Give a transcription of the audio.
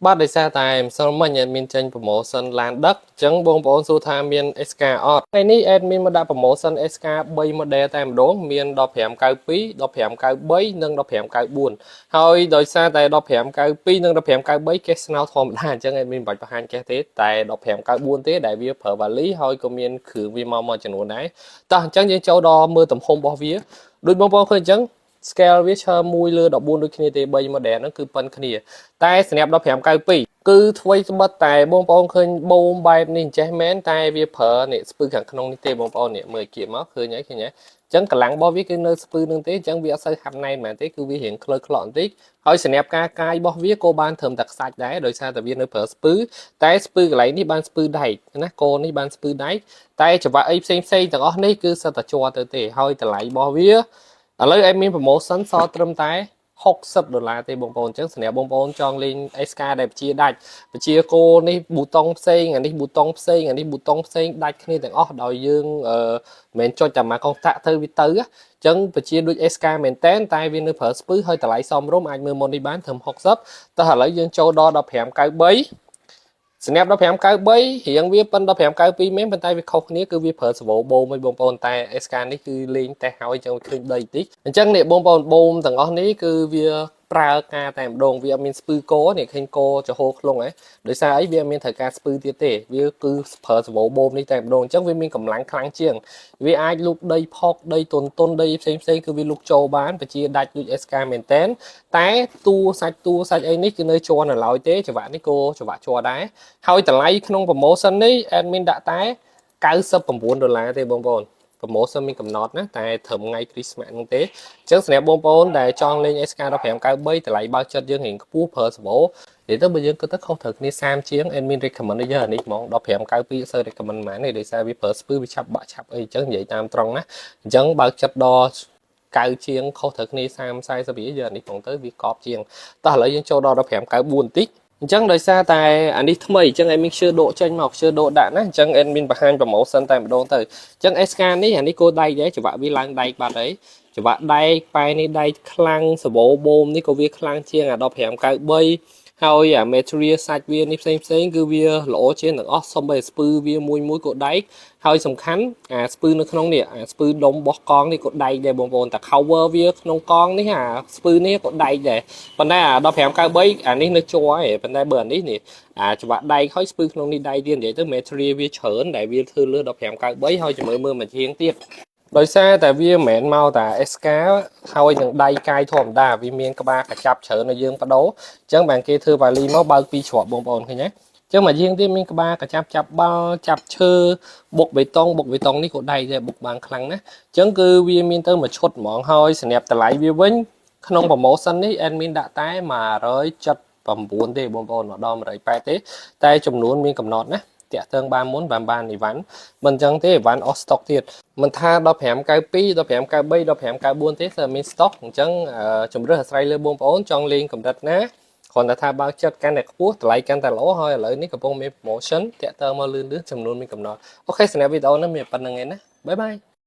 bắt để xa tại sao mà nhận mình tranh promotion lan đất chẳng bông bông su tham miền SK out ngày ní admin mà đã promotion SK bay mà đề tại đốn miền đọc hẻm cao phí đọc hẻm cao bấy nâng đọc hẻm cao buồn thôi đôi xa tại đọc hẻm cao phí nâng đọc hẻm cao bấy cái nào thòm đàn chẳng admin bạch hành cái thế tại đọc hẻm cao buồn thế đại viên phở và lý thôi có miền khử vi mong mà chẳng đấy ta chẳng những châu đo mưa tầm hôm bỏ vía đôi bông bông khơi chẳng scale វាឈើមួយលើ14ដូចគ្នាទេ3 model ហ្នឹងគឺប៉ុនគ្នាតែស្រាប់ដល់592គឺធ្វើស្បិតតែបងប្អូនឃើញបូមបែបនេះអញ្ចេះមែនតែវាប្រើនេះស្ពឺខាងក្នុងនេះទេបងប្អូននេះមើលគៀបមកឃើញហើយឃើញហើយអញ្ចឹងកម្លាំងរបស់វាគឺនៅស្ពឺនឹងទេអញ្ចឹងវាអត់សូវហាប់ណែនមែនទេគឺវារៀងក្លើក្លក់បន្តិចហើយសម្រាប់ការកាយរបស់វាក៏បានត្រឹមតែខ្សាច់ដែរដោយសារតែវានៅប្រើស្ពឺតែស្ពឺកន្លែងនេះបានស្ពឺដែកណាកូននេះបានស្ពឺដែកតែច្រវាក់អីផ្សេងទាំងអស់នេះគឺសិតតែជាប់ទៅទេហើយតម្លៃរបស់វាឥឡូវemមាន promotion សល់ត្រឹមតែ$60ទេបងប្អូនអញ្ចឹងសម្រាប់បងប្អូនចង់លេង SK ដែលបជាដាច់បជាគោនេះប៊ូតុងផ្សេងអានេះប៊ូតុងផ្សេងអានេះប៊ូតុងផ្សេងដាច់គ្នាទាំងអស់ដោយយើងមិនចុចតែមកកុងតាក់ទៅវាទៅអញ្ចឹងបជាដូច SK មែនតែវានៅប្រើស្ពឺហើយតម្លៃសមរម្យអាចមើលមុននេះបានត្រឹម60តោះឥឡូវយើងចូលដល់1593សម្រាប់1593រៀងវាប៉ុន1592មែនប៉ុន្តែវាខុសគ្នាគឺវាប្រើសវោបូមឲ្យបងប្អូនតែ SK នេះគឺលេងតែហើយចឹងឃើញដីតិចអញ្ចឹងនេះបងប្អូនបូមទាំងអស់នេះគឺវាប្រើការតែម្ដងវាអត់មានស្ពឺកោនេះឃើញកោចំហូរខ្លងហ៎ដោយសារអីវាមានត្រូវការស្ពឺទៀតទេវាគឺប្រើសវោបូមនេះតែម្ដងអញ្ចឹងវាមានកម្លាំងខ្លាំងជាងវាអាចលូកដីផកដីតុនដីផ្សេងគឺវាលូកចូលបានបជាដាច់ដូច SK មែនតែតួសាច់អីនេះគឺនៅជាប់នៅឡើយទេច្រវាក់នេះក៏ច្រវាក់ជាប់ដែរហើយតម្លៃក្នុង promotion នេះ admin ដាក់តែ$99ទេបងប្អូន promotion មានកំណត់ណាតែត្រឹមថ្ងៃ Christmas ហ្នឹងទេអញ្ចឹងសម្រាប់បងប្អូនដែលចង់លេង SK 1593តម្លៃបើកចិត្តយើងរៀងខ្ពស់ប្រើសវោនិយាយទៅបើយើងគិតទៅខុសត្រូវគ្នា30ជាង admin recommend ឲ្យយើងអានេះហ្មង1592អត់សូវ recommend ហ្មងនេះដោយសារវាប្រើស្ពឺវាឆាប់បាក់ឆាប់អីអញ្ចឹងនិយាយតាមត្រង់ណាអញ្ចឹងបើកចិត្តដល់9ជាងខុសត្រូវគ្នា30-40រៀលយើងអានេះផងទៅវាកប់ជាងតោះឥឡូវយើងចូលដល់1594បន្តិចអញ្ចឹងដោយសារតែអានេះថ្មីអញ្ចឹង admin ជឿដកចេញមកជឿដកដាក់ណាអញ្ចឹង admin បង្ហាញ promotion តែម្ដងទៅអញ្ចឹង SK នេះអានេះគោដែកដែរច្រវាក់វាឡើងដែកបាត់ហើយច្រវាក់ដែកប៉ែនេះដែកខ្លាំងសបោបូមនេះក៏វាខ្លាំងជាងអា1593ហើយអា material សាច់វានេះផ្សេងគឺវាល្អជាងទាំងអស់សុំតែស្ពឺវាមួយក៏ដែកហើយសំខាន់អាស្ពឺនៅក្នុងនេះអាស្ពឺដុំបោះកងនេះក៏ដែកដែរបងប្អូនតែ cover វាក្នុងកងនេះអាស្ពឺនេះក៏ដែកដែរប៉ុន្តែអា1593អានេះនៅជាប់ហើយប៉ុន្តែបើអានេះអាច្រវាក់ដែកហើយស្ពឺក្នុងនេះដែកទៀតនិយាយទៅ material វាច្រើនដែលវាធ្វើលើ1593ហើយជំរឿមើលមួយជាងទៀតដោយសារតែវាមិនមែនមកតែ SK ហើយនឹងដៃកាយធម្មតាវាមានក្បាលកញ្ចាប់ច្រើនឲ្យយើងបដូរអញ្ចឹងបានគេធ្វើវ៉ាលីមកបើកពីច្រកបងប្អូនឃើញទេអញ្ចឹងមកយើងទៀតមានក្បាលកញ្ចាប់ចាប់បាល់ចាប់ឈើបុកបេតុងនេះក៏ដៃដែរបុកបានខ្លាំងណាស់អញ្ចឹងគឺវាមានទៅមួយឈុតហ្មងហើយសម្រាប់តម្លៃវាវិញក្នុង promotion នេះ admin ដាក់តែ179ទេបងប្អូនមកដល់180ទេតែចំនួនមានកំណត់ណាតាក់ទងបានមុនបានអីវ៉ាន់មិនអញ្ចឹងទេអីវ៉ាន់អស់ stock ទៀតមិនថា1592 1593 1594ទេគឺមាន stock អញ្ចឹងជំរឿសអាស្រ័យលើបងប្អូនចង់លេងកម្រិតណាគ្រាន់តែថាបើកចិត្តកាន់តែខ្ពស់តម្លៃកាន់តែល្អហើយឥឡូវនេះកំពុងមាន promotion តាក់ទងមកលឿនចំនួនមានកំណត់អូខេសម្រាប់វីដេអូនេះមានប៉ុណ្្នឹងឯណាបាយបាយ